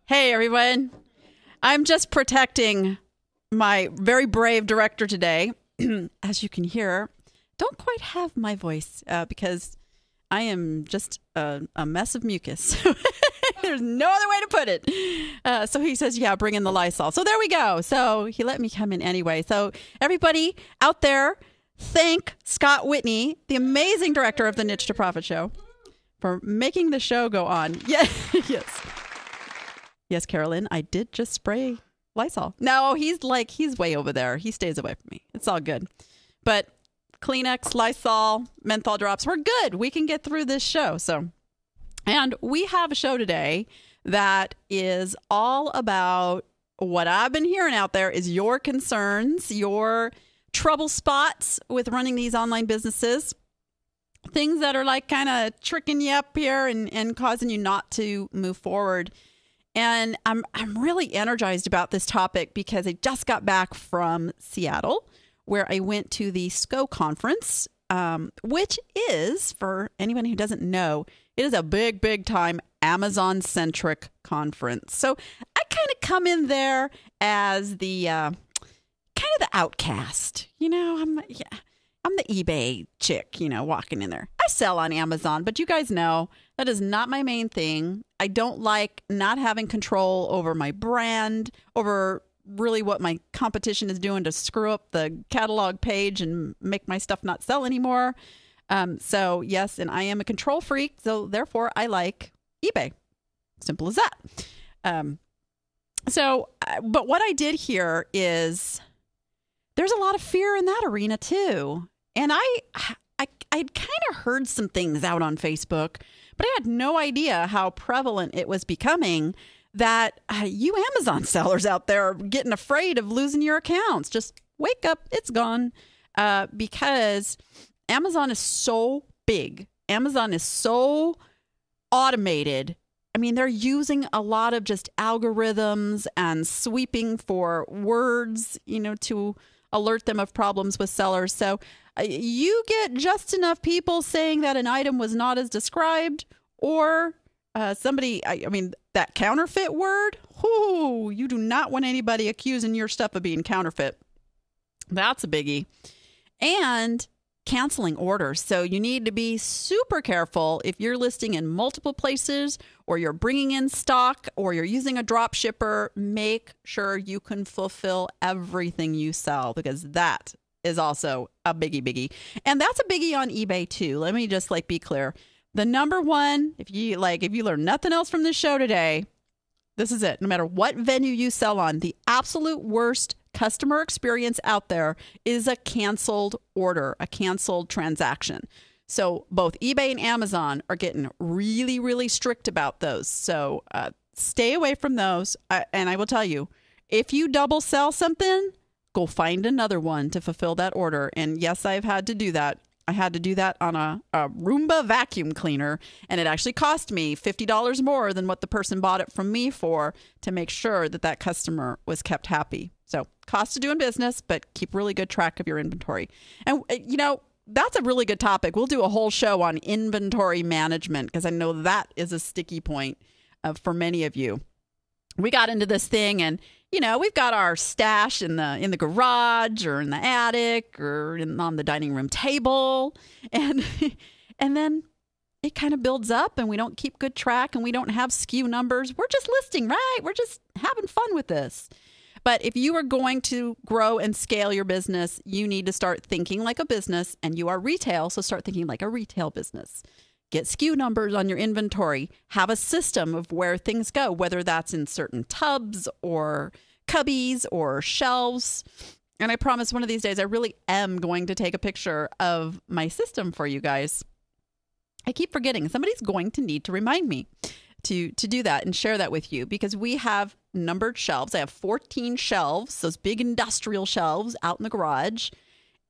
Hey, everyone. I'm just protecting my very brave director today. As you can hear, don't quite have my voice because I am just a mess of mucus. There's no other way to put it. So he says, yeah, bring in the Lysol. So there we go. So he let me come in anyway. So everybody out there, thank Scott Whitney, the amazing director of the Niche to Profit show, for making the show go on. Yeah, yes, Carolyn, I did just spray Lysol. No, he's way over there. He stays away from me. It's all good. But Kleenex, Lysol, menthol drops, we're good. We can get through this show. And we have a show today that is all about what I've been hearing out there is your concerns, your trouble spots with running these online businesses, things that are like kind of tricking you up here and causing you not to move forward. And I'm really energized about this topic because I just got back from Seattle, where I went to the SCO conference, which is, for anyone who doesn't know, it is a big time Amazon-centric conference. So I kind of come in there as the kind of the outcast. You know, I'm the eBay chick, walking in there. I sell on Amazon, but you guys know that is not my main thing. I don't like not having control over my brand, over really what my competition is doing to screw up the catalog page and make my stuff not sell anymore. So yes, and I am a control freak, so therefore I like eBay. Simple as that. But what I did hear is there's a lot of fear in that arena too. And I'd kind of heard some things out on Facebook, but I had no idea how prevalent it was becoming that you Amazon sellers out there are getting afraid of losing your accounts. Just wake up, it's gone. Because Amazon is so big. Amazon is so automated. I mean, they're using a lot of just algorithms and sweeping for words, to alert them of problems with sellers. So you get just enough people saying that an item was not as described, or that counterfeit word. Whoo, you do not want anybody accusing your stuff of being counterfeit. That's a biggie. And canceling orders. So you need to be super careful if you're listing in multiple places, or you're bringing in stock, or you're using a drop shipper. Make sure you can fulfill everything you sell, because that is also a biggie. And that's a biggie on eBay too. Let me just be clear. The number one, if you learn nothing else from this show today, this is it. No matter what venue you sell on, the absolute worst customer experience out there is a canceled order, a canceled transaction. So both eBay and Amazon are getting really, really strict about those. So stay away from those. And I will tell you, if you double sell something, go find another one to fulfill that order. And yes, I've had to do that. I had to do that on a Roomba vacuum cleaner, and it actually cost me $50 more than what the person bought it from me for, to make sure that customer was kept happy. So cost of doing business, but keep really good track of your inventory. And, that's a really good topic. We'll do a whole show on inventory management, because I know that is a sticky point for many of you. We got into this thing, and we've got our stash in the garage, or in the attic, or on the dining room table, and then it kind of builds up, and we don't keep good track, and we don't have SKU numbers. We're just listing, right? We're just having fun with this. But if you are going to grow and scale your business, you need to start thinking like a business, and you are retail, so start thinking like a retail business. Get SKU numbers on your inventory. Have a system of where things go, whether that's in certain tubs or cubbies or shelves. And I promise one of these days I really am going to take a picture of my system for you guys. I keep forgetting. Somebody's going to need to remind me to do that and share that with you, because we have numbered shelves. I have 14 shelves, those big industrial shelves out in the garage.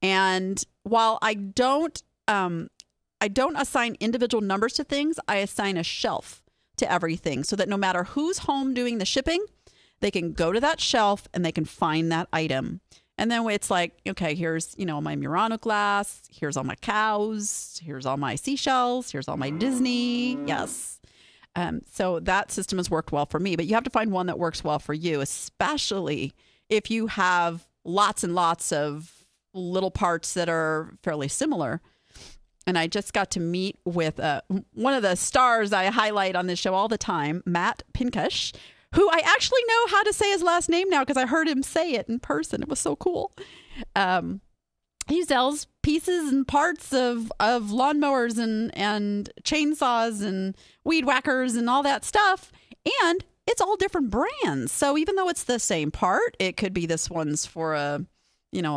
And while I don't assign individual numbers to things, I assign a shelf to everything, so that no matter who's home doing the shipping, they can go to that shelf and they can find that item. And then it's like, okay, here's, my Murano glass. Here's all my cows. Here's all my seashells. Here's all my Disney. Yes. So that system has worked well for me, but you have to find one that works well for you, especially if you have lots and lots of little parts that are fairly similar. And I just got to meet with one of the stars I highlight on this show all the time, Matt Pinkesh, who I actually know how to say his last name now because I heard him say it in person. It was so cool. He sells pieces and parts of lawnmowers and chainsaws and weed whackers and all that stuff. And it's all different brands. So even though it's the same part, it could be this one's for a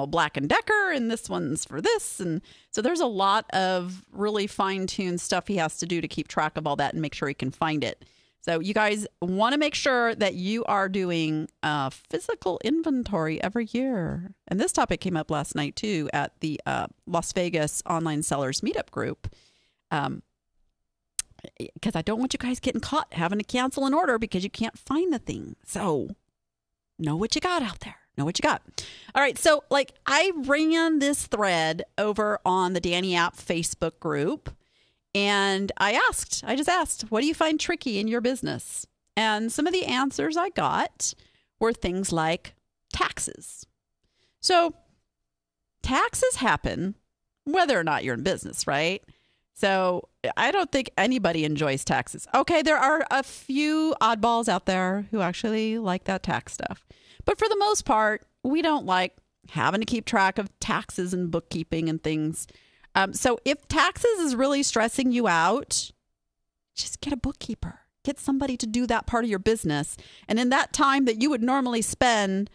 Black & Decker and this one's for this. And so there's a lot of really fine-tuned stuff he has to do to keep track of all that and make sure he can find it. So you guys want to make sure that you are doing a physical inventory every year. And this topic came up last night, too, at the Las Vegas Online Sellers Meetup group. Because I don't want you guys getting caught having to cancel an order because you can't find the thing. So know what you got out there. Know what you got. All right. So I ran this thread over on the Danni app Facebook group. And I just asked, what do you find tricky in your business? And some of the answers I got were things like taxes. So taxes happen whether or not you're in business, right? So I don't think anybody enjoys taxes. Okay, there are a few oddballs out there who actually like that tax stuff. But for the most part, we don't like having to keep track of taxes and bookkeeping and things. So if taxes is really stressing you out, just get a bookkeeper. Get somebody to do that part of your business. And in that time that you would normally spend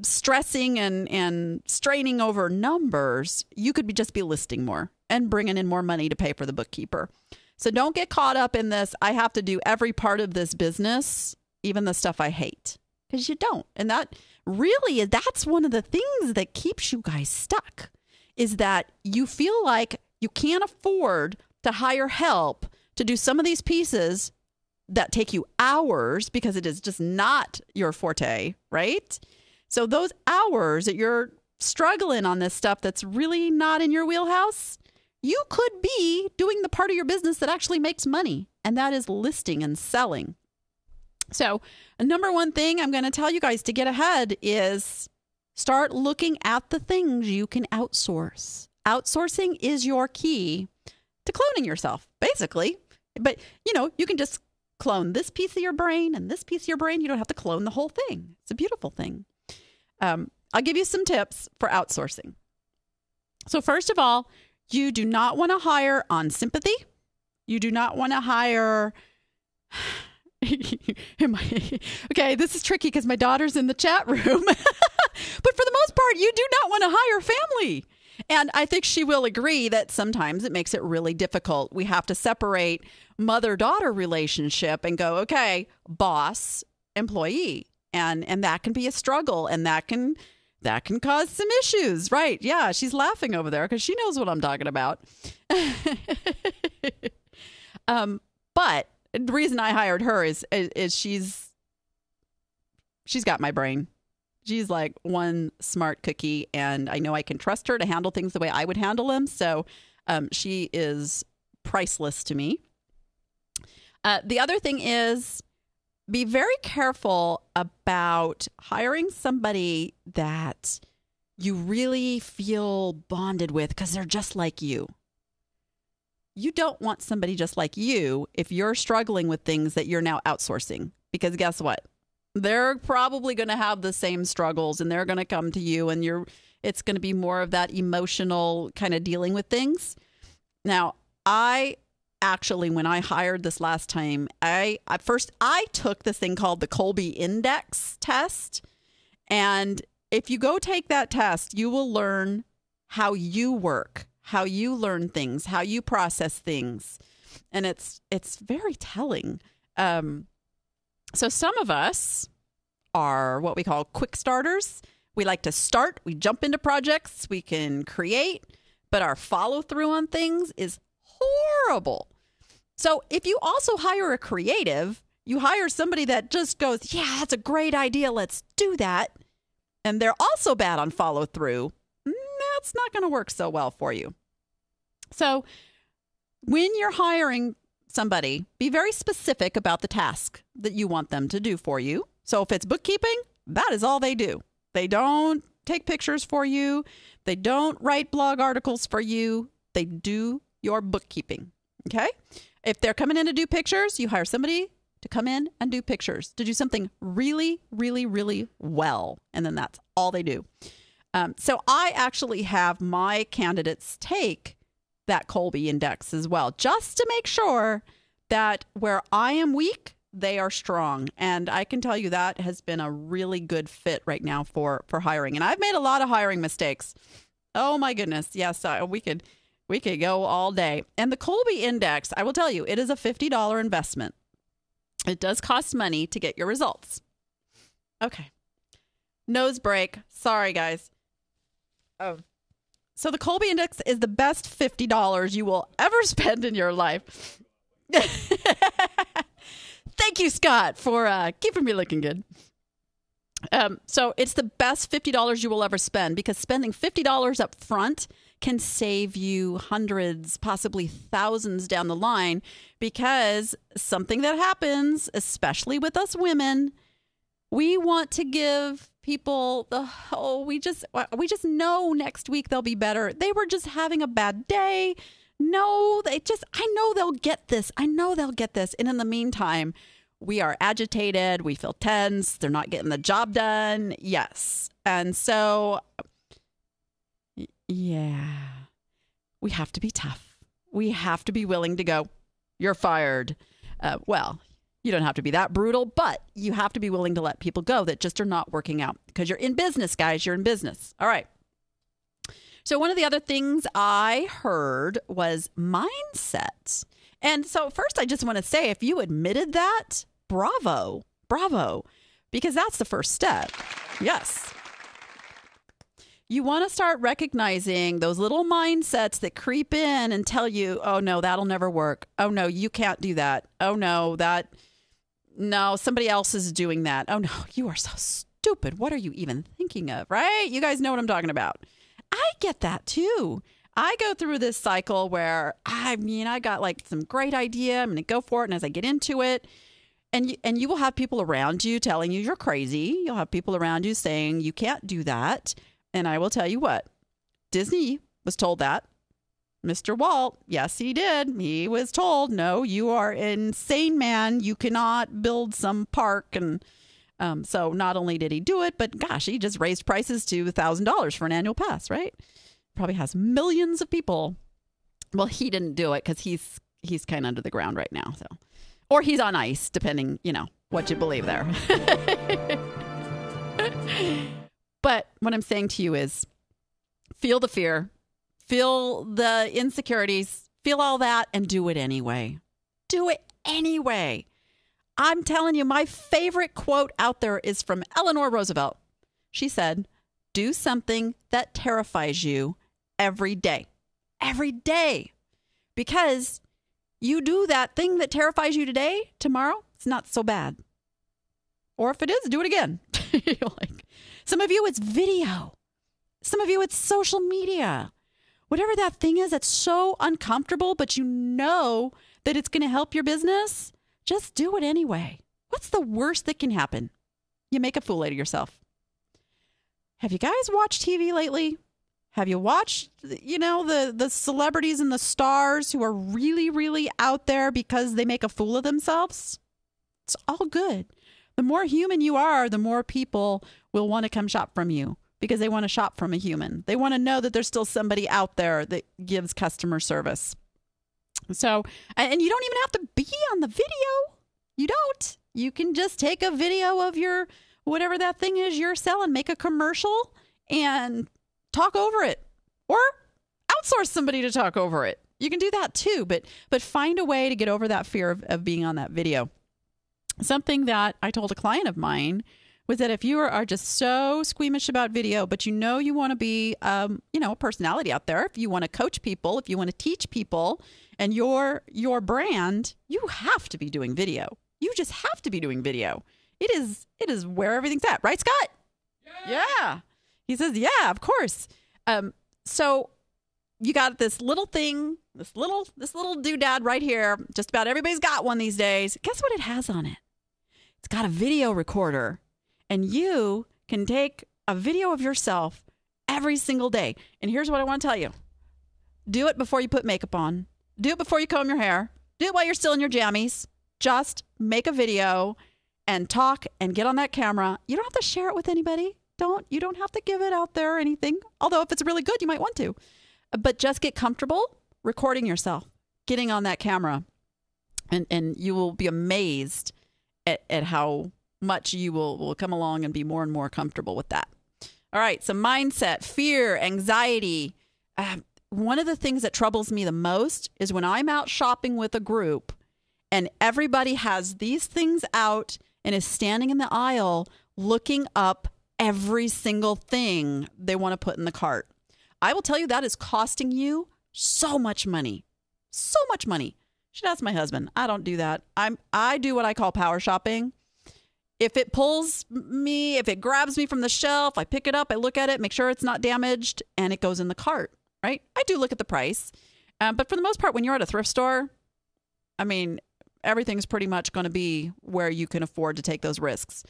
stressing and straining over numbers, you could just be listing more and bringing in more money to pay for the bookkeeper. So don't get caught up in this, I have to do every part of this business, even the stuff I hate, because you don't. And that's one of the things that keeps you guys stuck. Is that you feel like you can't afford to hire help to do some of these pieces that take you hours because it is just not your forte, right? So those hours that you're struggling on this stuff that's really not in your wheelhouse, you could be doing the part of your business that actually makes money, and that is listing and selling. So a number one thing I'm going to tell you guys to get ahead is start looking at the things you can outsource. Outsourcing is your key to cloning yourself, basically. But, you can just clone this piece of your brain and this piece of your brain. You don't have to clone the whole thing. It's a beautiful thing. I'll give you some tips for outsourcing. So first of all, you do not want to hire on sympathy. You do not want to hire... Okay, this is tricky because my daughter's in the chat room. But for the most part, you do not want to hire family. And I think she will agree that sometimes it makes it really difficult. We have to separate mother-daughter relationship and go, okay, boss, employee. And that can be a struggle, and that can cause some issues. Right. Yeah, she's laughing over there because she knows what I'm talking about. But the reason I hired her is she's got my brain. She's like one smart cookie, and I know I can trust her to handle things the way I would handle them. So she is priceless to me. The other thing is be very careful about hiring somebody that you really feel bonded with because they're just like you. You don't want somebody just like you if you're struggling with things that you're now outsourcing, because guess what? They're probably going to have the same struggles, and they're going to come to you, and it's going to be more of that emotional kind of dealing with things. Now, when I hired this last time, I took this thing called the Colby Index test. And if you go take that test, you will learn how you work, how you learn things, how you process things. And it's very telling. So some of us are what we call quick starters. We like to start, we jump into projects, we can create, but our follow through on things is horrible. So if you also hire a creative, you hire somebody that just goes, yeah, that's a great idea, let's do that, and they're also bad on follow through, that's not going to work so well for you. So when you're hiring somebody, be very specific about the task that you want them to do for you. So if it's bookkeeping, that is all they do. They don't take pictures for you. They don't write blog articles for you. They do your bookkeeping. Okay? If they're coming in to do pictures, you hire somebody to come in and do pictures, to do something really, really, really well. And then that's all they do. So I actually have my candidates take that Colby Index as well, just to make sure that where I am weak, they are strong. And I can tell you that has been a really good fit right now for hiring. And I've made a lot of hiring mistakes. Oh my goodness. Yes, we could go all day. And the Colby Index, I will tell you, it is a $50 investment. It does cost money to get your results. Okay. Nose break. Sorry, guys. Oh. So the Colby Index is the best $50 you will ever spend in your life. Thank you, Scott, for keeping me looking good. So it's the best $50 you will ever spend, because spending $50 up front can save you hundreds, possibly thousands down the line, because something that happens, especially with us women, we want to give people we just know next week they'll be better. They were just having a bad day. No, I know they'll get this. I know they'll get this. And in the meantime, we are agitated. We feel tense. They're not getting the job done. Yes. And so, yeah, we have to be tough. We have to be willing to go, you're fired. Well, you don't have to be that brutal, but you have to be willing to let people go that just are not working out, because you're in business, guys. You're in business. All right. So one of the other things I heard was mindset. And so first, I just want to say, if you admitted that, bravo, because that's the first step. Yes. You want to start recognizing those little mindsets that creep in and tell you, oh, no, that'll never work. Oh, no, you can't do that. Oh, no, somebody else is doing that. Oh, no, you are so stupid. What are you even thinking of? Right? You guys know what I'm talking about. I get that, too. I go through this cycle where, I got like some great idea. I'm going to go for it. And as I get into it, and you will have people around you telling you you're crazy. You'll have people around you saying you can't do that. And I will tell you what, Disney was told that. Mr. Walt, yes, he did. He was told, no, you are insane, man. You cannot build some park. And so not only did he do it, but gosh, he just raised prices to $1,000 for an annual pass, right? Probably has millions of people. Well, he didn't do it because he's kind of under the ground right now. So, or he's on ice, depending, what you believe there. But what I'm saying to you is, feel the fear, feel the insecurities, feel all that, and do it anyway. Do it anyway. I'm telling you, my favorite quote out there is from Eleanor Roosevelt. She said, do something that terrifies you every day. Every day. Because you do that thing that terrifies you today, tomorrow, it's not so bad. Or if it is, do it again. Some of you, it's video. Some of you, it's social media. Whatever that thing is that's so uncomfortable, but you know that it's going to help your business, just do it anyway. What's the worst that can happen? You make a fool out of yourself. Have you guys watched TV lately? Have you watched, the celebrities and the stars who are really, really out there because they make a fool of themselves? It's all good. The more human you are, the more people will want to come shop from you, because they want to shop from a human. They want to know that there's still somebody out there that gives customer service. So, and you don't even have to be on the video. You don't. You can just take a video of your, whatever that thing is you're selling, make a commercial and talk over it, or outsource somebody to talk over it. You can do that too, but find a way to get over that fear of being on that video. Something that I told a client of mine was that if you are just so squeamish about video, but you want to be, a personality out there, if you want to coach people, if you want to teach people, and your brand, you have to be doing video. You just have to be doing video. It is where everything's at, right, Scott? Yeah. He says, yeah, of course. So you got this little thing This little doodad right here. Just about everybody's got one these days. Guess what it has on it? It's got a video recorder. And you can take a video of yourself every single day. And here's what I want to tell you. Do it before you put makeup on. Do it before you comb your hair. Do it while you're still in your jammies. Just make a video and talk and get on that camera. You don't have to share it with anybody. You don't have to give it out there or anything. Although if it's really good, you might want to. But just get comfortable recording yourself, getting on that camera. And you will be amazed at how much you will come along and be more and more comfortable with that. All right. So mindset, fear, anxiety. One of the things that troubles me the most is when I'm out shopping with a group and everybody has these things out and is standing in the aisle looking up every single thing they want to put in the cart. I will tell you that is costing you so much money. So much money. You should ask my husband. I don't do that. I do what I call power shopping. If it pulls me, if it grabs me from the shelf, I pick it up, I look at it, make sure it's not damaged, and it goes in the cart, right? I do look at the price. But for the most part, when you're at a thrift store, I mean, everything's pretty much going to be where you can afford to take those risks.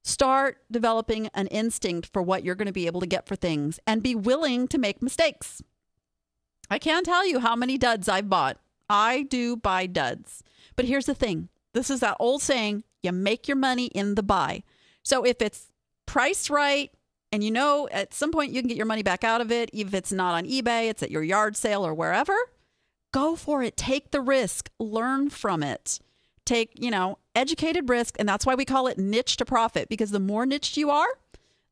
Start developing an instinct for what you're going to be able to get for things and be willing to make mistakes. I can't tell you how many duds I've bought. I do buy duds. But here's the thing. This is that old saying, you make your money in the buy. So if it's priced right and you know at some point you can get your money back out of it, even if it's not on eBay, it's at your yard sale or wherever, go for it. Take the risk. Learn from it. Take, educated risk. And that's why we call it niche to profit, because the more niched you are,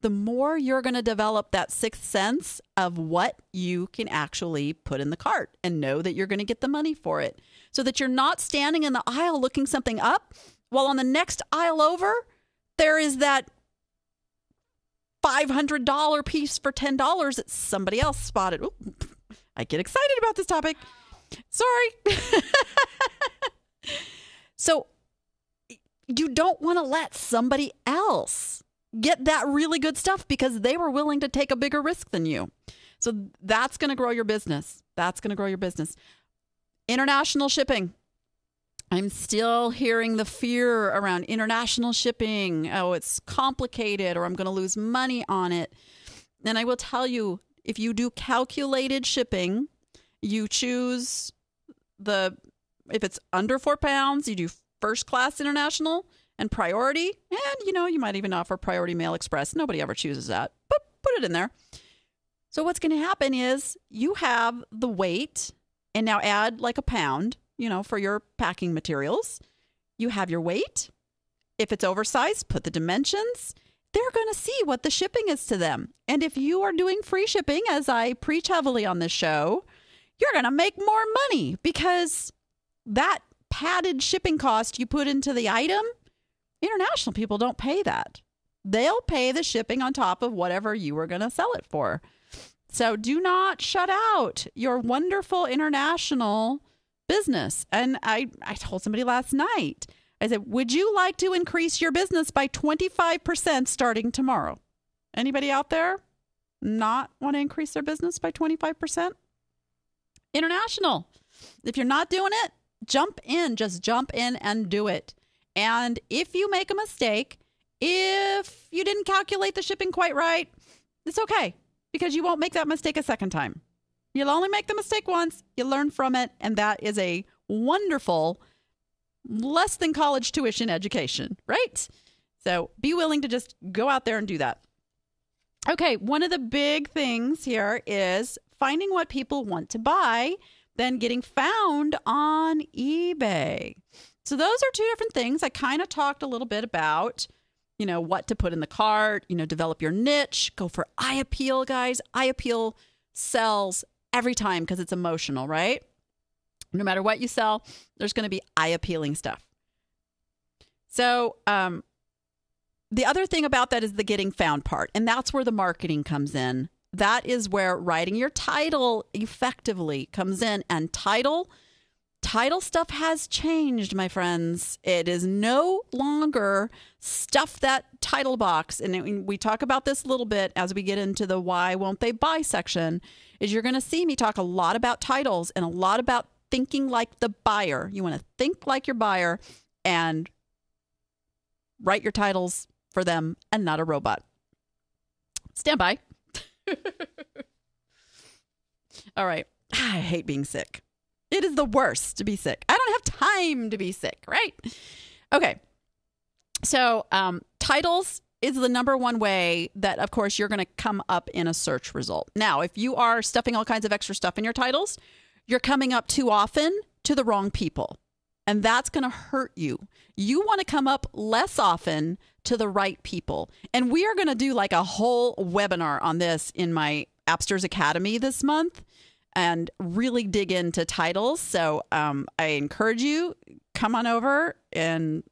the more you're going to develop that sixth sense of what you can actually put in the cart and know that you're going to get the money for it, so that you're not standing in the aisle looking something up while on the next aisle over, there is that $500 piece for $10 that somebody else spotted. Ooh, I get excited about this topic. Sorry. So you don't want to let somebody else get that really good stuff because they were willing to take a bigger risk than you. So that's going to grow your business. That's going to grow your business. International shipping. I'm still hearing the fear around international shipping. Oh, it's complicated, or I'm going to lose money on it. And I will tell you, if you do calculated shipping, you choose if it's under 4 pounds, you do first class international and priority. And, you might even offer priority mail express. Nobody ever chooses that, but put it in there. So what's going to happen is you have the weight, and now add like a pound, for your packing materials. You have your weight. If it's oversized, put the dimensions. They're going to see what the shipping is to them. And if you are doing free shipping, as I preach heavily on this show, you're going to make more money, because that padded shipping cost you put into the item, international people don't pay that. They'll pay the shipping on top of whatever you were going to sell it for. So do not shut out your wonderful international business. And I told somebody last night, I said, would you like to increase your business by 25% starting tomorrow? Anybody out there not want to increase their business by 25%? International. If you're not doing it, just jump in and do it. And if you make a mistake, if you didn't calculate the shipping quite right, it's okay, because you won't make that mistake a second time. You'll only make the mistake once. You learn from it. And that is a wonderful, less than college tuition education, right? So be willing to just go out there and do that. Okay, one of the big things here is finding what people want to buy, then getting found on eBay. So those are two different things. I kind of talked a little bit about, what to put in the cart, develop your niche, go for eye appeal, guys. Eye appeal sells every time because it's emotional, right? No matter what you sell, there's going to be eye appealing stuff. So the other thing about that is the getting found part. And that's where the marketing comes in. That is where writing your title effectively comes in. And title Title stuff has changed, my friends. It is no longer stuff that title box. And we talk about this a little bit as we get into the why won't they buy section, is you're going to see me talk a lot about titles and a lot about thinking like the buyer. You want to think like your buyer and write your titles for them and not a robot. Stand by. All right. I hate being sick. It is the worst to be sick. I don't have time to be sick, right? Okay. So titles is the number one way that, of course, you're going to come up in a search result. Now, if you are stuffing all kinds of extra stuff in your titles, you're coming up too often to the wrong people. And that's going to hurt you. You want to come up less often to the right people. And we are going to do like a whole webinar on this in my Appsters Academy this month and really dig into titles. So I encourage you, come on over and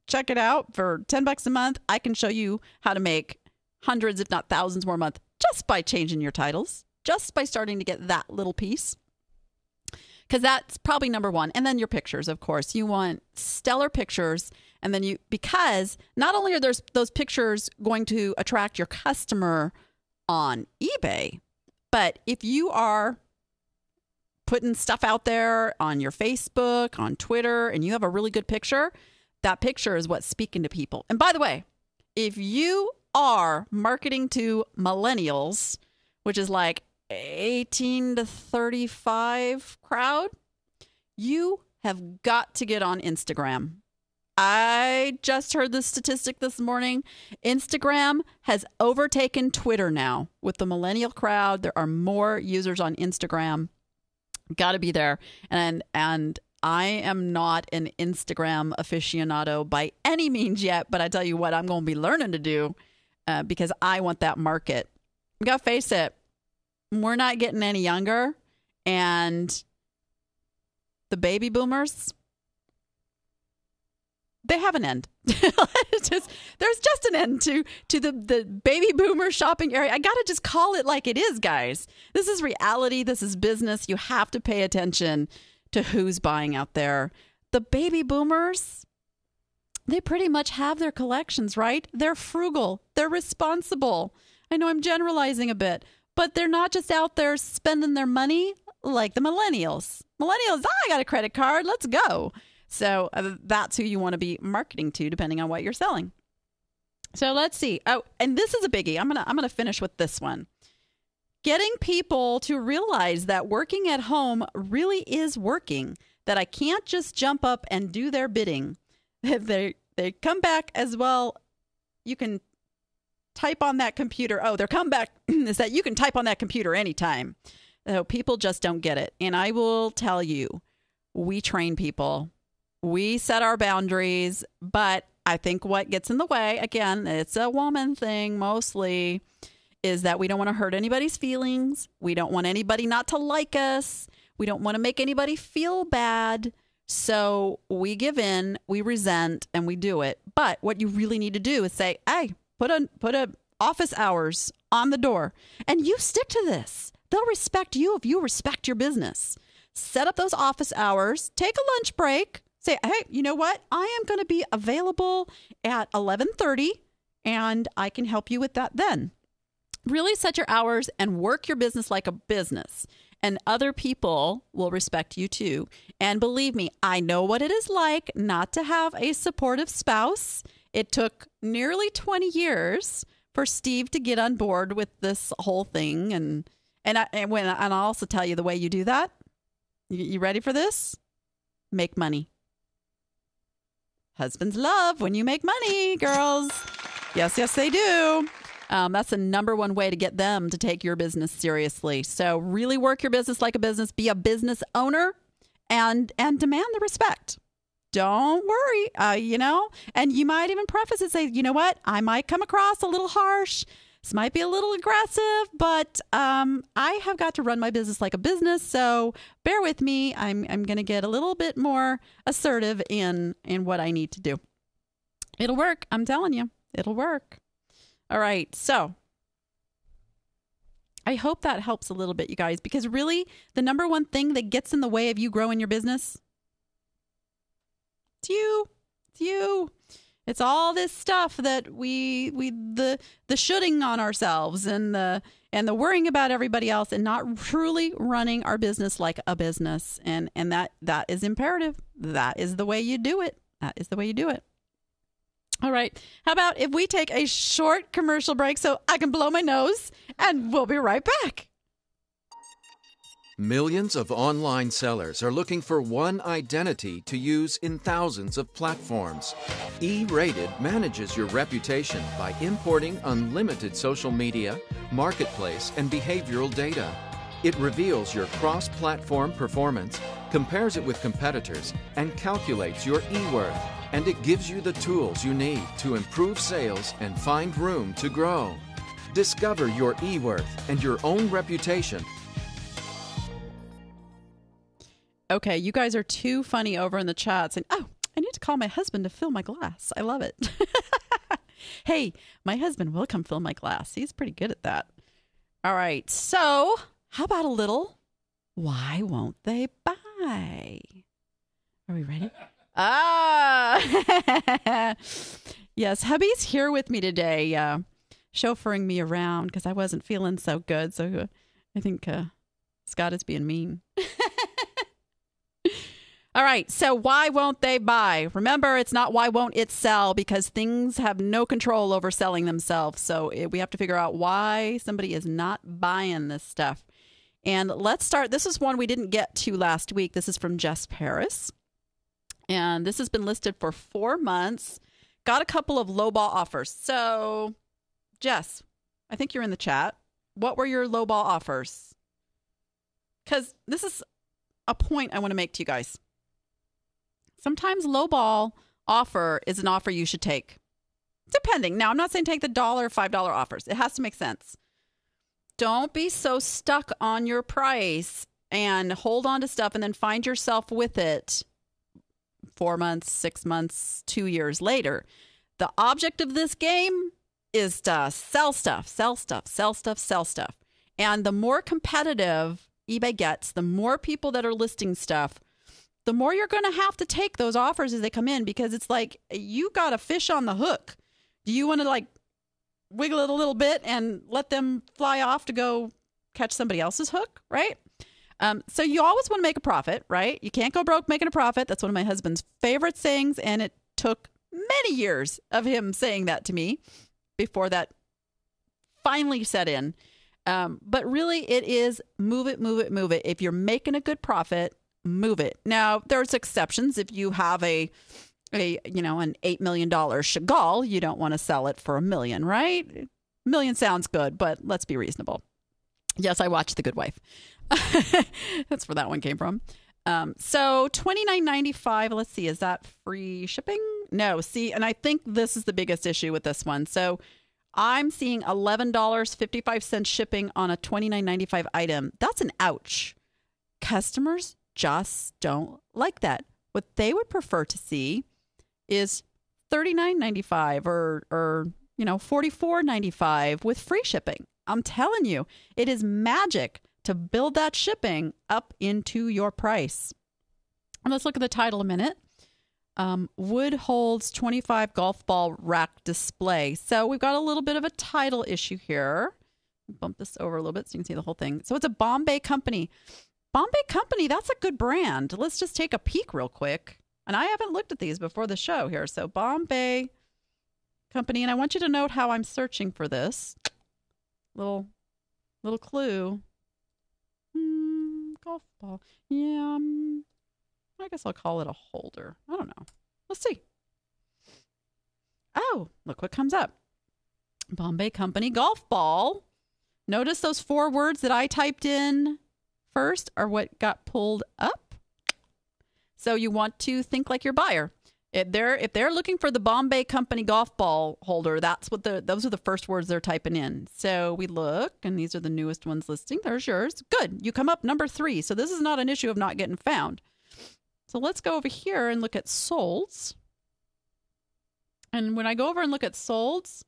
check it out for $10 a month. I can show you how to make hundreds, if not thousands more a month just by changing your titles, just by starting to get that little piece. Because that's probably number one. And then your pictures, of course. You want stellar pictures. And then because not only are those pictures going to attract your customer on eBay, but if you are putting stuff out there on your Facebook, on Twitter, and you have a really good picture, that picture is what's speaking to people. And by the way, if you are marketing to millennials, which is like 18 to 35 crowd, you have got to get on Instagram. I just heard this statistic this morning. Instagram has overtaken Twitter now. With the millennial crowd, there are more users on Instagram. Got to be there. And I am not an Instagram aficionado by any means yet, but I tell you what, I'm going to be learning to do because I want that market. We got to face it. We're not getting any younger, and the baby boomers, they have an end. There's just an end to the baby boomer shopping area. I got to just call it like it is, guys. This is reality. This is business. You have to pay attention to who's buying out there. The baby boomers, they pretty much have their collections, right? They're frugal. They're responsible. I know I'm generalizing a bit, but they're not just out there spending their money like the millennials. Millennials, I got a credit card. Let's go. So that's who you want to be marketing to, depending on what you're selling. So let's see. Oh, and this is a biggie. I'm gonna finish with this one. Getting people to realize that working at home really is working. That I can't just jump up and do their bidding. They come back as well. You can type on that computer. Oh, their comeback is that you can type on that computer anytime. So people just don't get it. And I will tell you, we train people. We set our boundaries. But I think what gets in the way, again, it's a woman thing mostly, is that we don't want to hurt anybody's feelings. We don't want anybody not to like us. We don't want to make anybody feel bad. So we give in, we resent, and we do it. But what you really need to do is say, hey, put a office hours on the door, and you stick to this. They'll respect you if you respect your business. Set up those office hours, take a lunch break, say, hey, you know what? I am going to be available at 11:30, and I can help you with that then. Really set your hours and work your business like a business, and other people will respect you too. And believe me, I know what it is like not to have a supportive spouse. It took nearly 20 years for Steve to get on board with this whole thing. And I'll also tell you the way you do that. You ready for this? Make money. Husbands love when you make money, girls. Yes, they do. That's the number one way to get them to take your business seriously. So really work your business like a business. Be a business owner and demand the respect. Don't worry, and you might even preface it, say, you know what? I might come across a little harsh. This might be a little aggressive, but I have got to run my business like a business. So bear with me. I'm going to get a little bit more assertive in what I need to do. It'll work. I'm telling you, it'll work. All right. So I hope that helps a little bit, you guys, because really the number one thing that gets in the way of you growing your business It's you. It's you. It's all this stuff that the shooting on ourselves and the worrying about everybody else and not truly running our business like a business. And that is imperative. That is the way you do it. That is the way you do it. All right. How about if we take a short commercial break so I can blow my nose, and we'll be right back. Millions of online sellers are looking for one identity to use in thousands of platforms. E-Rated manages your reputation by importing unlimited social media, marketplace, and behavioral data. It reveals your cross-platform performance, compares it with competitors, and calculates your e-worth. And it gives you the tools you need to improve sales and find room to grow. Discover your e-worth and your own reputation. Okay, you guys are too funny over in the chats. And I need to call my husband to fill my glass. I love it. Hey, my husband will come fill my glass. He's pretty good at that. All right, so how about a little why won't they buy? Are we ready? Yes, hubby's here with me today, chauffeuring me around because I wasn't feeling so good. So I think Scott is being mean. All right, so why won't they buy? Remember, it's not why won't it sell, because things have no control over selling themselves. So we have to figure out why somebody is not buying this stuff. And let's start. This is one we didn't get to last week. This is from Jess Paris. And this has been listed for 4 months. Got a couple of lowball offers. So, Jess, I think you're in the chat. What were your lowball offers? Because this is a point I want to make to you guys. Sometimes lowball offer is an offer you should take. Depending. Now, I'm not saying take the $1, $5 offers. It has to make sense. Don't be so stuck on your price and hold on to stuff and then find yourself with it 4 months, 6 months, 2 years later. The object of this game is to sell stuff, sell stuff, sell stuff, sell stuff. And the more competitive eBay gets, the more people that are listing stuff, the more you're going to have to take those offers as they come in, because it's like you got a fish on the hook. Do you want to like wiggle it a little bit and let them fly off to go catch somebody else's hook, right? So you always want to make a profit, right? You can't go broke making a profit. That's one of my husband's favorite sayings, and it took many years of him saying that to me before that finally set in. But really, it is move it, move it, move it. If you're making a good profit, move it. Now, there's exceptions. If you have an $8 million Chagall, you don't want to sell it for $1 million, right? $1 million sounds good, but let's be reasonable. Yes, I watched The Good Wife. That's where that one came from. So $29.95. Let's see. Is that free shipping? No. See, and I think this is the biggest issue with this one. So I'm seeing $11.55 shipping on a $29.95 item. That's an ouch. Customers just don't like that. What they would prefer to see is $39.95 or $44.95 with free shipping. I'm telling you, it is magic to build that shipping up into your price. And let's look at the title a minute. Wood holds 25 golf ball rack display. So we've got a little bit of a title issue here. Bump this over a little bit so you can see the whole thing. So it's a Bombay company. Bombay company, that's a good brand. Let's just take a peek real quick. And I haven't looked at these before the show here. So Bombay company. And I want you to note how I'm searching for this. Little clue. Golf ball. Yeah, I guess I'll call it a holder. I don't know. Let's see. Oh, look what comes up. Bombay company golf ball. Notice those 4 words that I typed in first are what got pulled up. So you want to think like your buyer. If they're looking for the Bombay company golf ball holder, those are the first words they're typing in. So we look, and these are the newest ones listing. There's yours. Good. You come up number 3. So this is not an issue of not getting found. So let's go over here and look at solds. And when I go over and look at solds,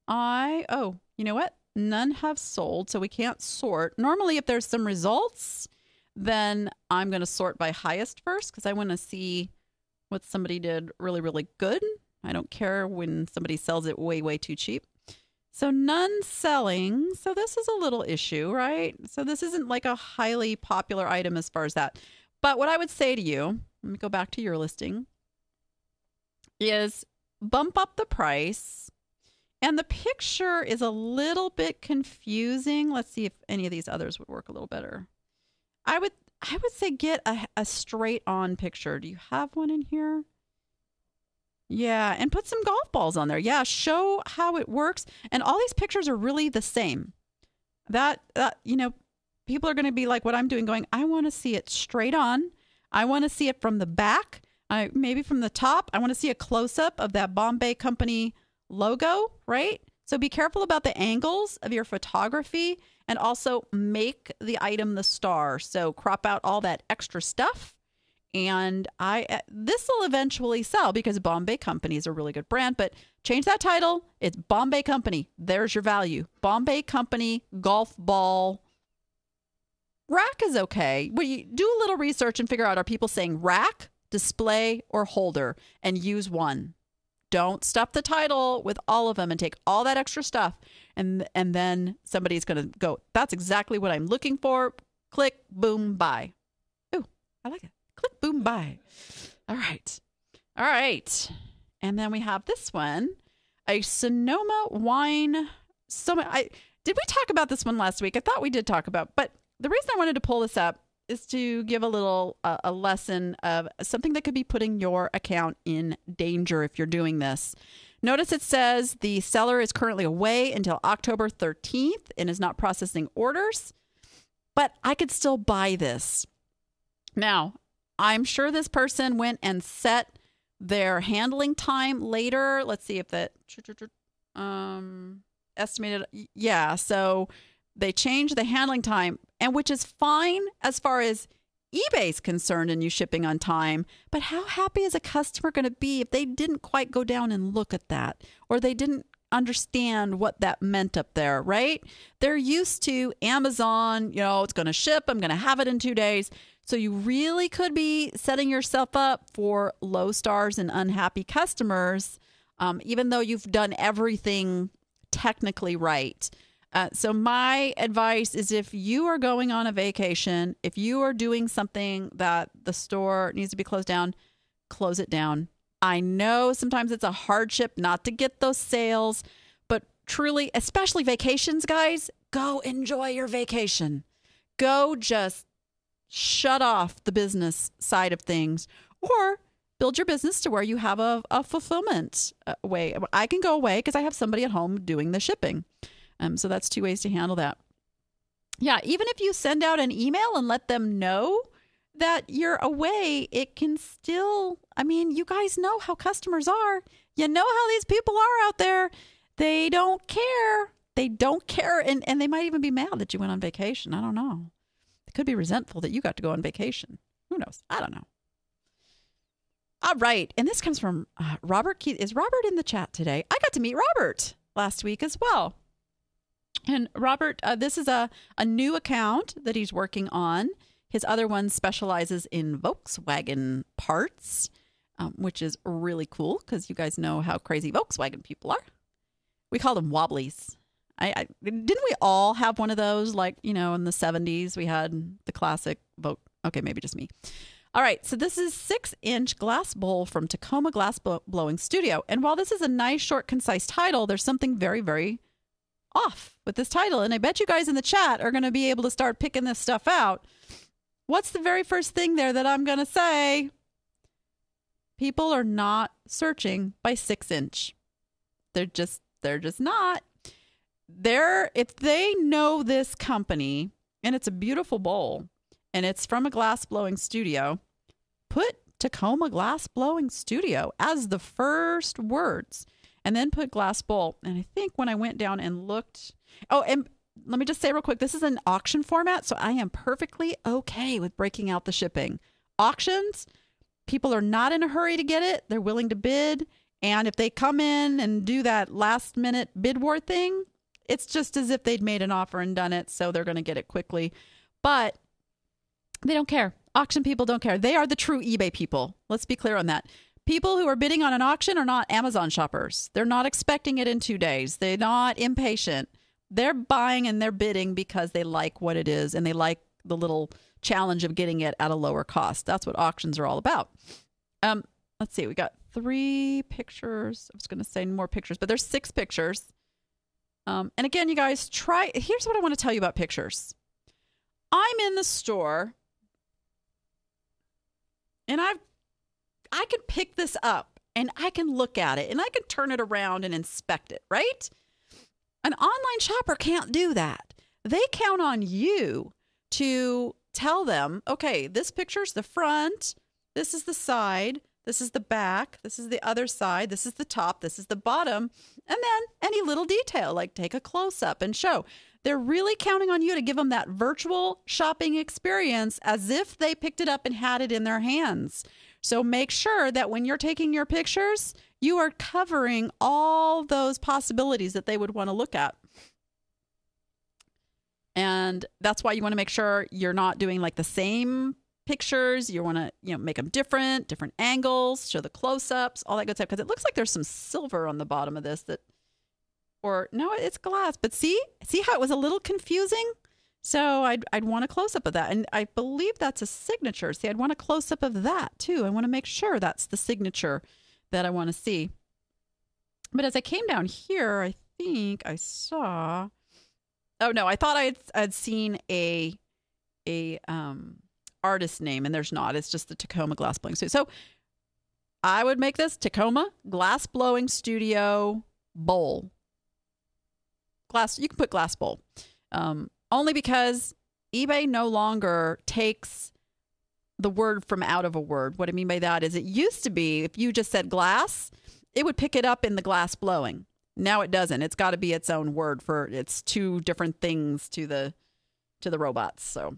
you know what? None have sold, so we can't sort. Normally, if there's some results, then I'm going to sort by highest first because I want to see what somebody did really, really good. I don't care when somebody sells it way, way too cheap. So none selling. So this is a little issue, right? So this isn't like a highly popular item as far as that. But what I would say to you, let me go back to your listing, is bump up the price. And the picture is a little bit confusing. Let's see if any of these others would work a little better. I would say get a straight on picture. Do you have one in here? Yeah, and put some golf balls on there. Yeah, show how it works. And all these pictures are really the same. That people are going to be like what I'm doing, going, I want to see it straight on. I want to see it from the back, maybe from the top. I want to see a close-up of that Bombay Company logo, right? So be careful about the angles of your photography and also make the item the star. So crop out all that extra stuff. And this will eventually sell because Bombay Company is a really good brand, but change that title. It's Bombay Company. There's your value. Bombay Company golf ball. Rack is okay. Well, you do a little research and figure out, are people saying rack, display, or holder, and use one. Don't stuff the title with all of them and take all that extra stuff. And then somebody's going to go, that's exactly what I'm looking for. Click, boom, buy. Ooh, I like it. Click, boom, buy. All right. And then we have this one, a Sonoma wine. Did we talk about this one last week? I thought we did talk about, but the reason I wanted to pull this up is to give a little a lesson of something that could be putting your account in danger if you're doing this. Notice it says the seller is currently away until October 13th and is not processing orders, but I could still buy this. Now, I'm sure this person went and set their handling time later. Let's see if that estimated. Yeah, so they changed the handling time, and which is fine as far as eBay's concerned and you shipping on time. But how happy is a customer going to be if they didn't quite go down and look at that, or they didn't understand what that meant up there, right? They're used to Amazon, it's going to ship. I'm going to have it in 2 days. So you really could be setting yourself up for low stars and unhappy customers, even though you've done everything technically right. So my advice is, if you are going on a vacation, if you are doing something that the store needs to be closed down, close it down. I know sometimes it's a hardship not to get those sales, but truly, especially vacations, guys, go enjoy your vacation. Go just shut off the business side of things, or build your business to where you have a fulfillment way. I can go away because I have somebody at home doing the shipping. So that's 2 ways to handle that. Yeah, even if you send out an email and let them know that you're away, it can still, you guys know how customers are. You know how these people are out there. They don't care. And they might even be mad that you went on vacation. I don't know. They could be resentful that you got to go on vacation. Who knows? I don't know. All right. And this comes from Robert. Is Robert in the chat today? I got to meet Robert last week as well. And Robert, this is a new account that he's working on. His other one specializes in Volkswagen parts, which is really cool because you guys know how crazy Volkswagen people are. We call them wobblies. Didn't we all have one of those? Like, in the 70s, we had the classic Okay, maybe just me. All right, so this is 6-inch glass bowl from Tacoma Glass Blowing Studio. And while this is a nice, short, concise title, there's something very, very off with this title. And I bet you guys in the chat are going to be able to start picking this stuff out. What's the very first thing there that I'm going to say? People are not searching by 6-inch. They're just not. If they know this company, and it's a beautiful bowl, and it's from a glass blowing studio, put Tacoma Glass Blowing Studio as the first words, and then put glass bowl. And I think when I went down and looked, and let me just say real quick, this is an auction format, so I am perfectly okay with breaking out the shipping. Auctions, people are not in a hurry to get it. They're willing to bid. And if they come in and do that last minute bid war thing, it's just as if they'd made an offer and done it, so they're going to get it quickly. But they don't care. Auction people don't care. They are the true eBay people. Let's be clear on that. People who are bidding on an auction are not Amazon shoppers. They're not expecting it in 2 days. They're not impatient. They're buying and they're bidding because they like what it is and they like the little challenge of getting it at a lower cost. That's what auctions are all about. Let's see. We got 3 pictures. I was going to say more pictures, but there's 6 pictures. And again, you guys, here's what I want to tell you about pictures. I'm in the store and I can pick this up and I can look at it and I can turn it around and inspect it, right? An online shopper can't do that. They count on you to tell them, okay, this picture's the front, this is the side, this is the back, this is the other side, this is the top, this is the bottom, and then any little detail, like take a close-up and show. They're really counting on you to give them that virtual shopping experience as if they picked it up and had it in their hands. So make sure that when you're taking your pictures, you are covering all those possibilities that they would want to look at. And that's why you want to make sure you're not doing like the same pictures. You want to, make them different angles, show the close-ups, all that good stuff. Because it looks like there's some silver on the bottom of this no, it's glass. But see how it was a little confusing? So I'd want a close-up of that. And I believe that's a signature. See, I'd want a close-up of that too. I want to make sure that's the signature that I want to see. But as I came down here, I think I saw... Oh, no, I thought I'd seen a artist name, and there's not. It's just the Tacoma Glass Blowing Studio. So I would make this Tacoma Glass Blowing Studio Bowl. You can put glass bowl. Only because eBay no longer takes the word from out of a word. What I mean by that is it used to be if you just said glass, it would pick it up in the glass blowing. Now it doesn't. It's got to be its own word for it's 2 different things to the robots. So,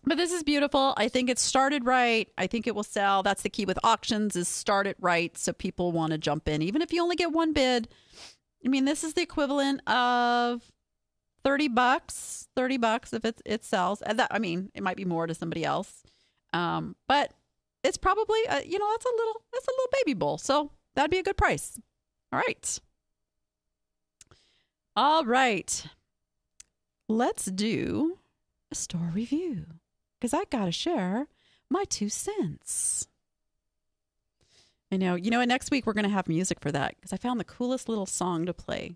but this is beautiful. I think it's started right. I think it will sell. That's the key with auctions is start it right so people want to jump in. Even if you only get 1 bid. I mean, this is the equivalent of $30 if it sells. And that, I mean, it might be more to somebody else. But it's probably, that's a little baby bowl. So that'd be a good price. All right. Let's do a store review because I got to share my 2 cents. I know. And next week we're going to have music for that because I found the coolest little song to play.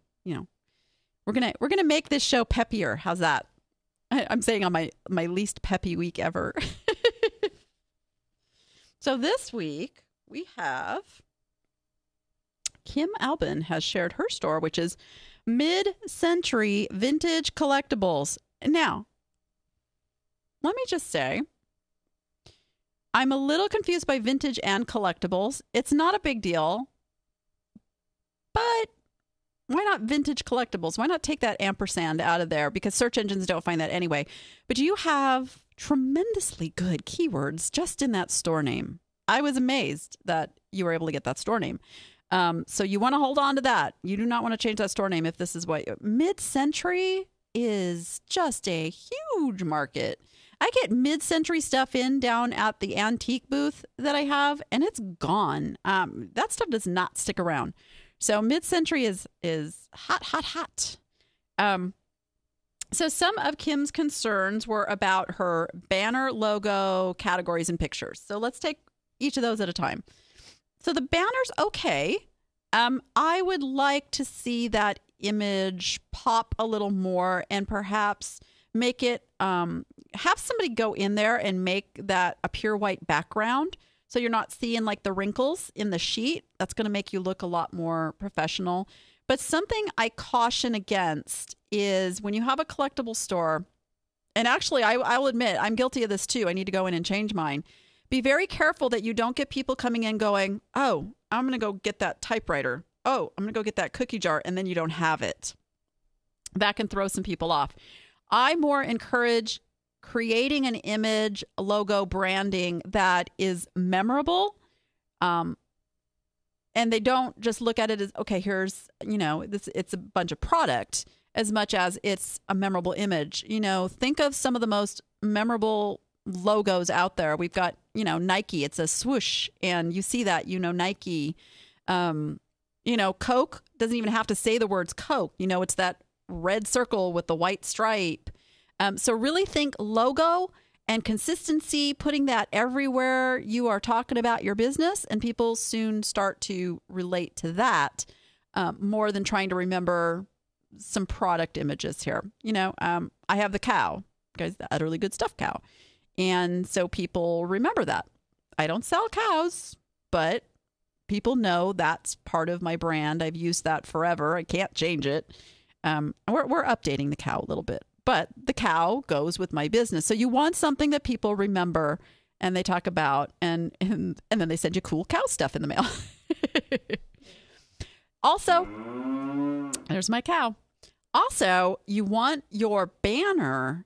We're gonna make this show peppier. How's that? I'm saying on my least peppy week ever. So this week we have Kim Albin has shared her store, which is Mid-Century Vintage Collectibles. Now, let me just say, I'm a little confused by vintage and collectibles. It's not a big deal, but why not vintage collectibles? Why not take that ampersand out of there? Because search engines don't find that anyway. But you have tremendously good keywords just in that store name. I was amazed that you were able to get that store name. So you want to hold on to that. You do not want to change that store name if this is what... Mid-century is just a huge market. I get mid-century stuff down at the antique booth that I have, and it's gone. That stuff does not stick around. So mid-century is hot. So some of Kim's concerns were about her banner, logo, categories, and pictures. So let's take each of those at a time. So the banner's okay. I would like to see that image pop a little more and perhaps make it, have somebody go in there and make that a pure white background. So you're not seeing like the wrinkles in the sheet. That's going to make you look a lot more professional. But something I caution against is when you have a collectible store, and actually I'll admit I'm guilty of this too. I need to go in and change mine. Be very careful that you don't get people coming in going, oh, I'm going to go get that typewriter. Oh, I'm going to go get that cookie jar. And then you don't have it. That can throw some people off. I more encourage creating an image, logo, branding that is memorable. And they don't just look at it as, okay, here's, it's a bunch of product as much as it's a memorable image. Think of some of the most memorable logos out there. We've got, Nike, it's a swoosh, and you see that, Nike. Coke doesn't even have to say the words Coke. It's that red circle with the white stripe. So really think logo and consistency, putting that everywhere you are talking about your business, and people soon start to relate to that more than trying to remember some product images here. I have the cow, guys, the Utterly Good Stuff cow. And so people remember that. I don't sell cows, but people know that's part of my brand. I've used that forever. I can't change it. We're updating the cow a little bit, but the cow goes with my business. So you want something that people remember and they talk about, and then they send you cool cow stuff in the mail. Also, there's my cow. Also, you want your banner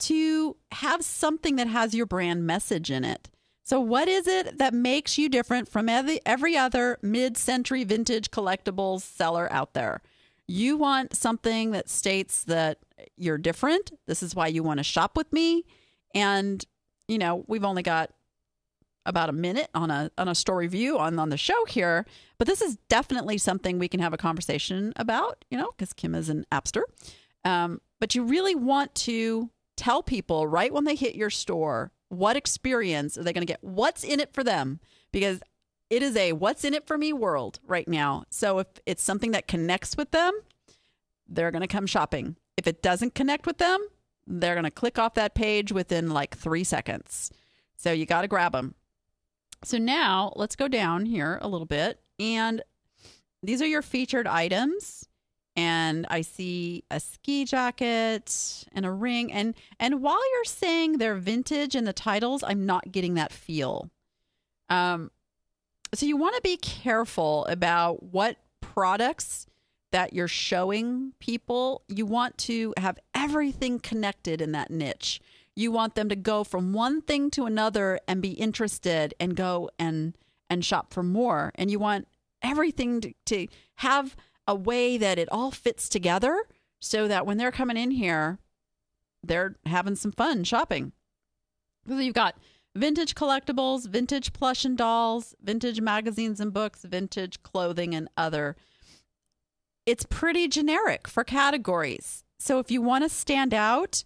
to have something that has your brand message in it. So what is it that makes you different from every other mid-century vintage collectibles seller out there? You want something that states that you're different. This is why you want to shop with me. And, we've only got about a minute on a story view on the show here, but this is definitely something we can have a conversation about, because Kim is an Appster. But you really want to tell people right when they hit your store, what experience are they going to get? What's in it for them? Because it is a what's in it for me world right now. So if it's something that connects with them, they're going to come shopping. If it doesn't connect with them, they're going to click off that page within like 3 seconds. So you got to grab them. So now let's go down here a little bit. And these are your featured items. And I see a ski jacket and a ring. And while you're saying they're vintage in the titles, I'm not getting that feel. So you want to be careful about what products that you're showing people. You want to have everything connected in that niche. You want them to go from one thing to another and be interested and go and shop for more. And you want everything to have a way that it all fits together so that when they're coming in here, they're having some fun shopping. So you've got vintage collectibles, vintage plush and dolls, vintage magazines and books, vintage clothing and other. It's pretty generic for categories. So if you want to stand out,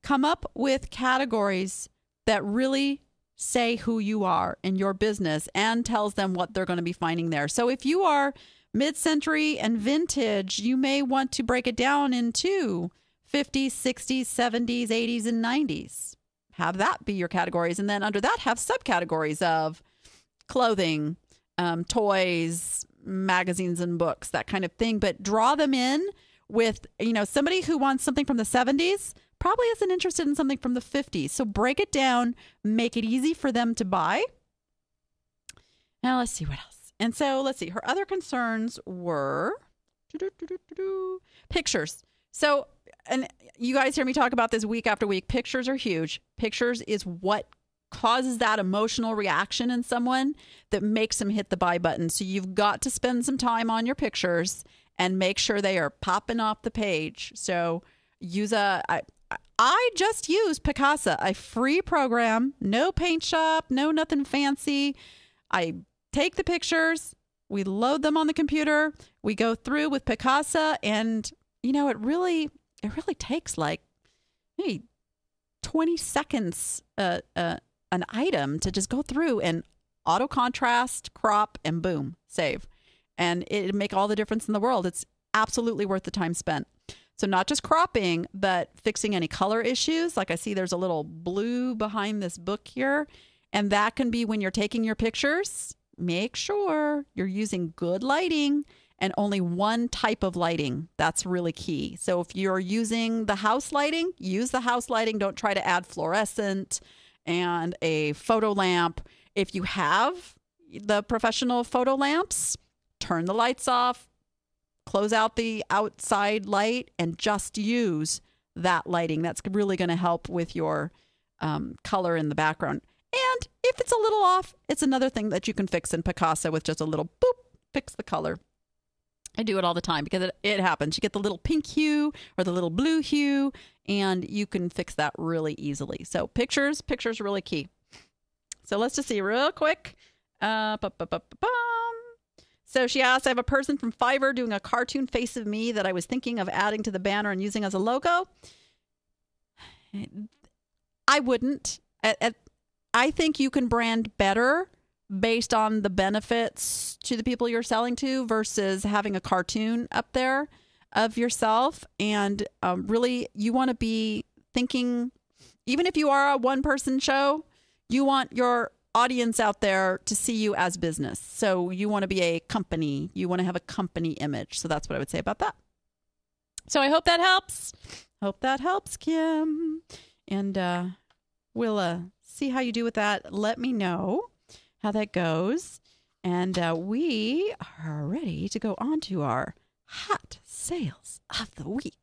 come up with categories that really say who you are in your business and tells them what they're going to be finding there. So if you are mid-century and vintage, you may want to break it down into 50s, 60s, 70s, 80s, and 90s. Have that be your categories. And then under that, have subcategories of clothing, toys, magazines and books, that kind of thing. But draw them in with, somebody who wants something from the 70s probably isn't interested in something from the 50s. So break it down, make it easy for them to buy. Now let's see what else. And so let's see, her other concerns were pictures. So, and you guys hear me talk about this week after week. Pictures are huge. Pictures is what causes that emotional reaction in someone that makes them hit the buy button. So you've got to spend some time on your pictures and make sure they are popping off the page. So I just use Picasa, a free program, no paint shop, no nothing fancy. I take the pictures, we load them on the computer, we go through with Picasa, and it really takes like maybe 20 seconds an item to just go through and auto contrast, crop, and boom, save. And it'd make all the difference in the world. It's absolutely worth the time spent. So not just cropping, but fixing any color issues. Like I see there's a little blue behind this book here. And that can be when you're taking your pictures, make sure you're using good lighting and only one type of lighting. That's really key. So if you're using the house lighting, use the house lighting. Don't try to add fluorescent and a photo lamp. If you have the professional photo lamps, turn the lights off, close out the outside light, and just use that lighting. That's really going to help with your color in the background. And if it's a little off, it's another thing that you can fix in Picasa with just a little boop, fix the color. I do it all the time because it happens. You get the little pink hue or the little blue hue, and you can fix that really easily. So pictures are really key. So let's just see real quick. So she asked, I have a person from Fiverr doing a cartoon face of me that I was thinking of adding to the banner and using as a logo. I wouldn't. I think you can brand better based on the benefits to the people you're selling to versus having a cartoon up there of yourself. And really, you want to be thinking, even if you are a one-person show, you want your audience out there to see you as business. So you want to be a company. You want to have a company image. So that's what I would say about that. So I hope that helps. Hope that helps, Kim. And we'll see how you do with that. Let me know how that goes. And we are ready to go on to our hot sales of the week.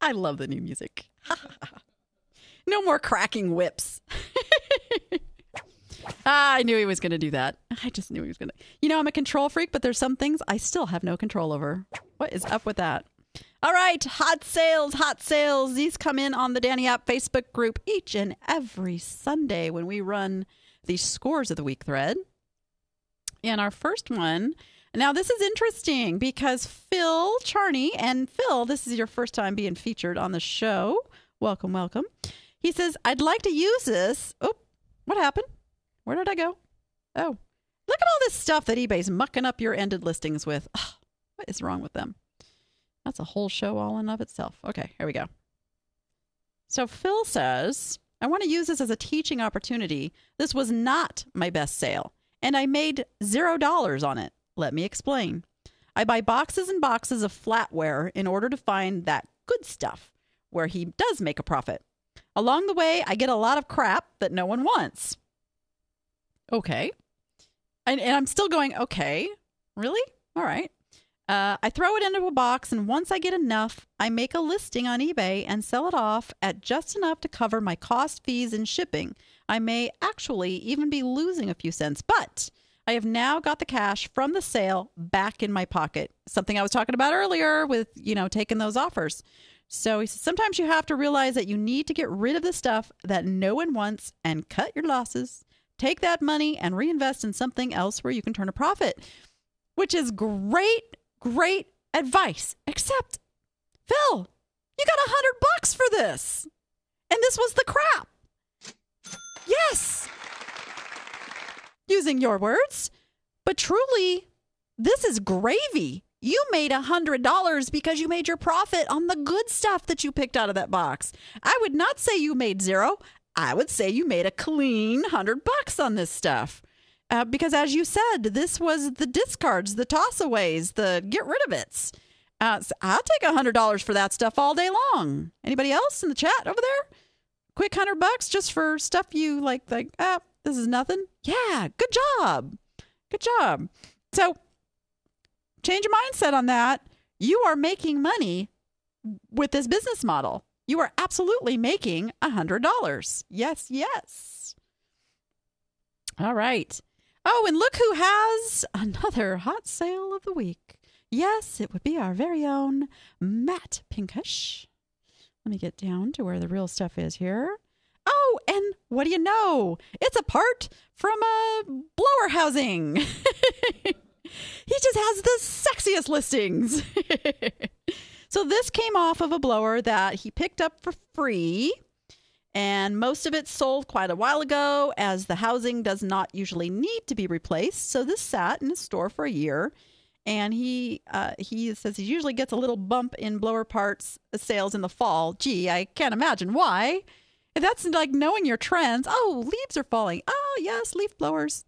I love the new music. No more cracking whips. I knew he was going to do that. I just knew he was going to. You know, I'm a control freak, but there's some things I still have no control over. What is up with that? All right, hot sales, hot sales. These come in on the Danni App Facebook group each and every Sunday when we run the scores of the week thread. And our first one, now this is interesting because Phil Charney, and Phil, this is your first time being featured on the show. Welcome, welcome. He says, I'd like to use this. Oh, what happened? Where did I go? Oh, look at all this stuff that eBay's mucking up your ended listings with. Oh, what is wrong with them? That's a whole show all in of itself. Okay, here we go. So Phil says, I want to use this as a teaching opportunity. This was not my best sale, and I made $0 on it. Let me explain. I buy boxes and boxes of flatware in order to find that good stuff where he does make a profit. Along the way, I get a lot of crap that no one wants. Okay. And I'm still going, okay, really? All right. I throw it into a box, and once I get enough, I make a listing on eBay and sell it off at just enough to cover my cost, fees, and shipping. I may actually even be losing a few cents, but I have now got the cash from the sale back in my pocket. Something I was talking about earlier with, taking those offers. So he says, sometimes you have to realize that you need to get rid of the stuff that no one wants and cut your losses. Take that money and reinvest in something else where you can turn a profit, which is great advice. Except, Phil, you got $100 for this. And this was the crap. Yes. Using your words. But truly, this is gravy. You made $100 because you made your profit on the good stuff that you picked out of that box. I would not say you made $0. I would say you made a clean $100 on this stuff. Because as you said, this was the discards, the tossaways, the get rid of it's. So I'll take $100 for that stuff all day long. Anybody else in the chat over there? Quick $100 just for stuff you like, this is nothing. Yeah, good job. Good job. So change your mindset on that. You are making money with this business model. You are absolutely making $100. Yes, yes. All right. Oh, and look who has another hot sale of the week. Yes, it would be our very own Matt Pinkish. Let me get down to where the real stuff is here. Oh, and what do you know? It's a part from a blower housing. He just has the sexiest listings. So this came off of a blower that he picked up for free. And most of it sold quite a while ago, as the housing does not usually need to be replaced. So this sat in his store for a year. And he says he usually gets a little bump in blower parts sales in the fall. Gee, I can't imagine why. That's like knowing your trends. Oh, leaves are falling. Oh, yes, leaf blowers.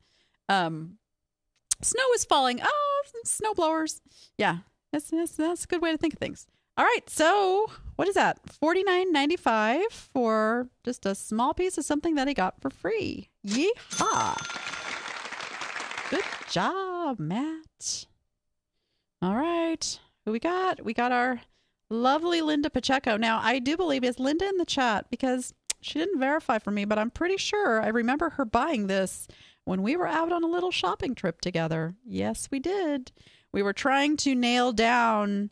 Snow is falling. Oh, snow blowers. Yeah, that's a good way to think of things. All right, so what is that? $49.95 for just a small piece of something that he got for free. Yeehaw. Good job, Matt. All right, who we got? We got our Lovely Linda Pacheco. Now, I do believe, is Linda in the chat? Because she didn't verify for me, but I'm pretty sure I remember her buying this when we were out on a little shopping trip together. Yes, we did. We were trying to nail down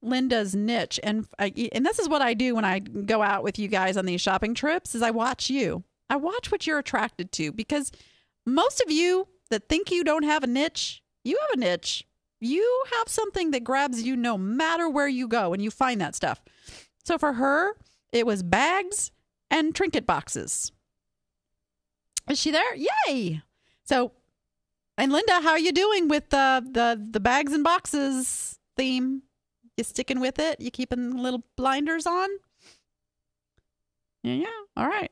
Linda's niche. And this is what I do when I go out with you guys on these shopping trips is I watch you. I watch what you're attracted to, because most of you that think you don't have a niche, you have a niche. You have something that grabs you no matter where you go, and you find that stuff. So for her, it was bags and trinket boxes. Is she there? Yay! So, and Linda, how are you doing with the bags and boxes theme? You sticking with it? You keeping little blinders on? Yeah. All right.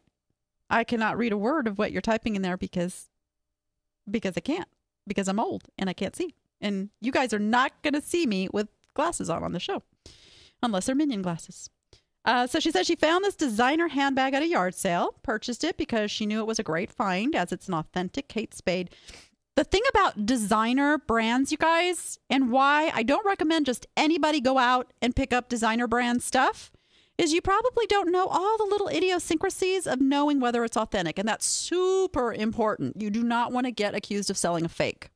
I cannot read a word of what you're typing in there because I can't, because I'm old and I can't see. And you guys are not going to see me with glasses on the show, unless they're Minion glasses. So she said she found this designer handbag at a yard sale, purchased it because she knew it was a great find, as it's an authentic Kate Spade. The thing about designer brands, you guys, and why I don't recommend just anybody go out and pick up designer brand stuff, is you probably don't know all the little idiosyncrasies of knowing whether it's authentic. And that's super important. You do not want to get accused of selling a fake.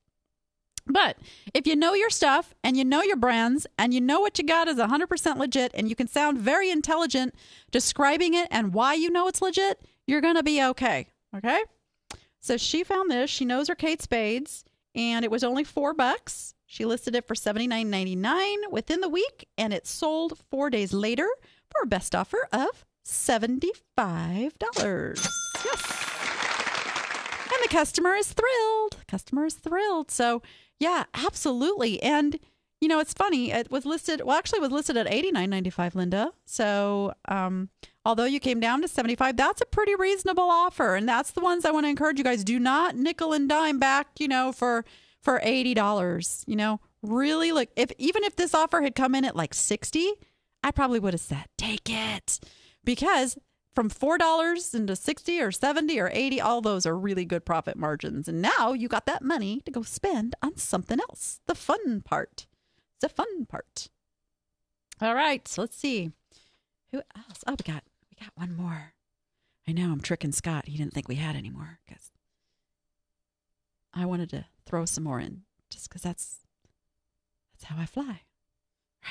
But if you know your stuff and you know your brands and you know what you got is 100% legit and you can sound very intelligent describing it and why you know it's legit, you're going to be okay. Okay? So she found this. She knows her Kate Spades, and it was only $4. She listed it for $79.99 within the week, and it sold 4 days later for a best offer of $75. Yes. And the customer is thrilled. So, yeah, absolutely. And, you know, it's funny. It was listed, actually it was listed at $89.95, Linda. So, although you came down to $75, that's a pretty reasonable offer. And that's the ones I want to encourage you guys. Do not nickel and dime back, for $80. Really look, even if this offer had come in at like $60, I probably would have said, take it. Because from $4 into $60 or $70 or $80, all those are really good profit margins. And now you got that money to go spend on something else. The fun part. All right, so let's see. Who else? Oh, we got one more. I know I'm tricking Scott. He didn't think we had any more because I wanted to throw some more in just because that's how I fly. All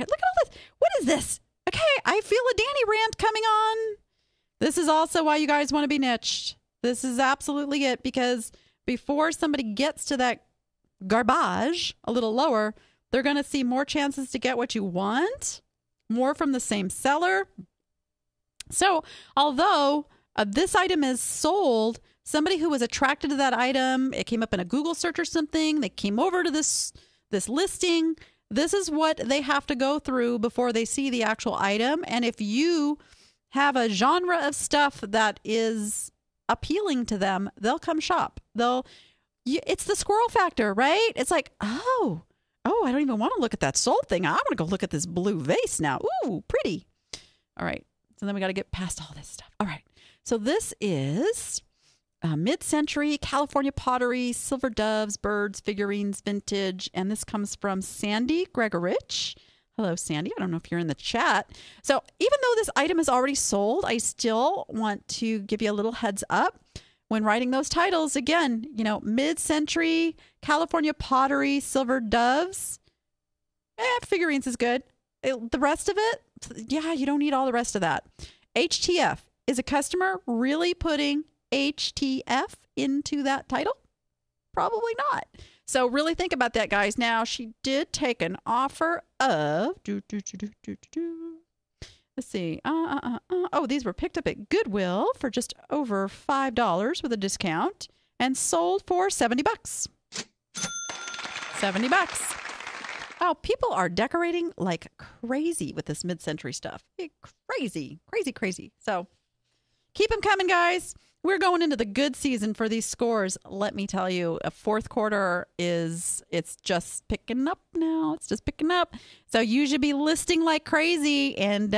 right, look at all this. What is this? Okay, I feel a Danny rant coming on. This is also why you guys want to be niched. This is absolutely it, because before somebody gets to that garbage a little lower, they're going to see more chances to get what you want, more from the same seller. So although this item is sold, somebody who was attracted to that item, it came up in a Google search or something, they came over to this listing. This is what they have to go through before they see the actual item. And if you have a genre of stuff that is appealing to them, they'll come shop. It's the squirrel factor, right? It's like, oh, I don't even want to look at that sold thing. I want to go look at this blue vase now. Ooh, pretty. All right. So then we got to get past all this stuff. All right. So this is mid-century California pottery, silver doves, birds, figurines, vintage. And this comes from Sandy Gregorich. Hello, Sandy. I don't know if you're in the chat. So even though this item is already sold, I still want to give you a little heads up. When writing those titles, again, mid-century California pottery, silver doves, figurines is good. The rest of it, yeah, you don't need all the rest of that. HTF. Is a customer really putting HTF into that title? Probably not. So really think about that, guys. Now, she did take an offer of... Let's see. Oh, these were picked up at Goodwill for just over $5 with a discount and sold for $70. $70. Oh, people are decorating like crazy with this mid-century stuff. Crazy. So keep them coming, guys. We're going into the good season for these scores. Let me tell you, a fourth quarter it's just picking up now. It's just picking up. So you should be listing like crazy. And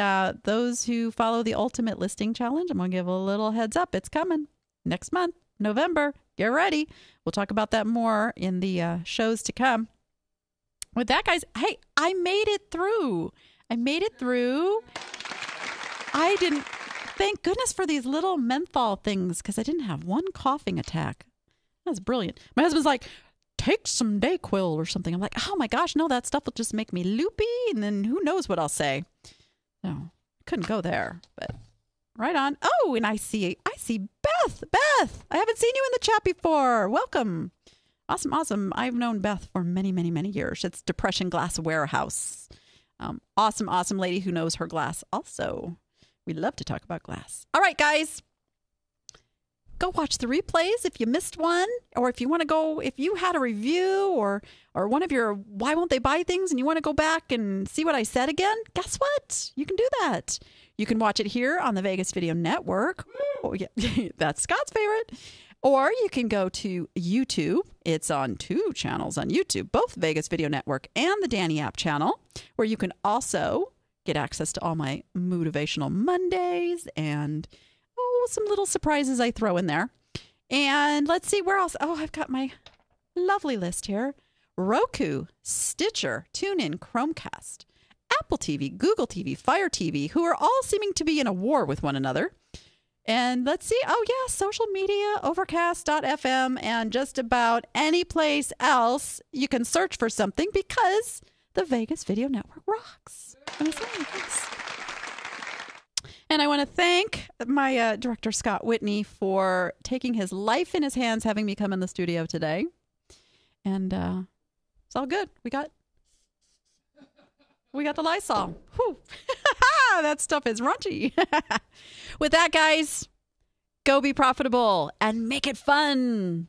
those who follow the Ultimate Listing Challenge, I'm going to give a little heads up. It's coming next month, November. Get ready. We'll talk about that more in the shows to come. With that, guys, hey, I made it through. I made it through. I didn't, thank goodness for these little menthol things because I didn't have one coughing attack. That was brilliant. My husband's like, take some Dayquil or something. I'm like, oh my gosh, no, that stuff will just make me loopy. And then who knows what I'll say. No, couldn't go there, but right on. Oh, and I see Beth. Beth, I haven't seen you in the chat before. Welcome. Awesome. I've known Beth for many, many, many years. It's Depression Glass Warehouse. Awesome lady who knows her glass also. We love to talk about glass. All right, guys. Go watch the replays if you missed one, or if you want to go, if you had a review or one of your why won't they buy things and you want to go back and see what I said again, guess what? You can do that. You can watch it here on the Vegas Video Network. Oh, yeah, that's Scott's favorite. Or you can go to YouTube. It's on 2 channels on YouTube, both Vegas Video Network and the Danni app channel, where you can also get access to all my Motivational Mondays and some little surprises I throw in there. And let's see where else. Oh, I've got my lovely list here. Roku, Stitcher, TuneIn, Chromecast, Apple TV, Google TV, Fire TV, who are all seeming to be in a war with one another. And let's see. Oh, yeah, social media, Overcast.fm, and just about any place else you can search for something because the Vegas Video Network rocks. And I want to thank my director, Scott Whitney, for taking his life in his hands, having me come in the studio today. And it's all good. We got the Lysol. Whew. That stuff is raunchy. With that, guys, go be profitable and make it fun.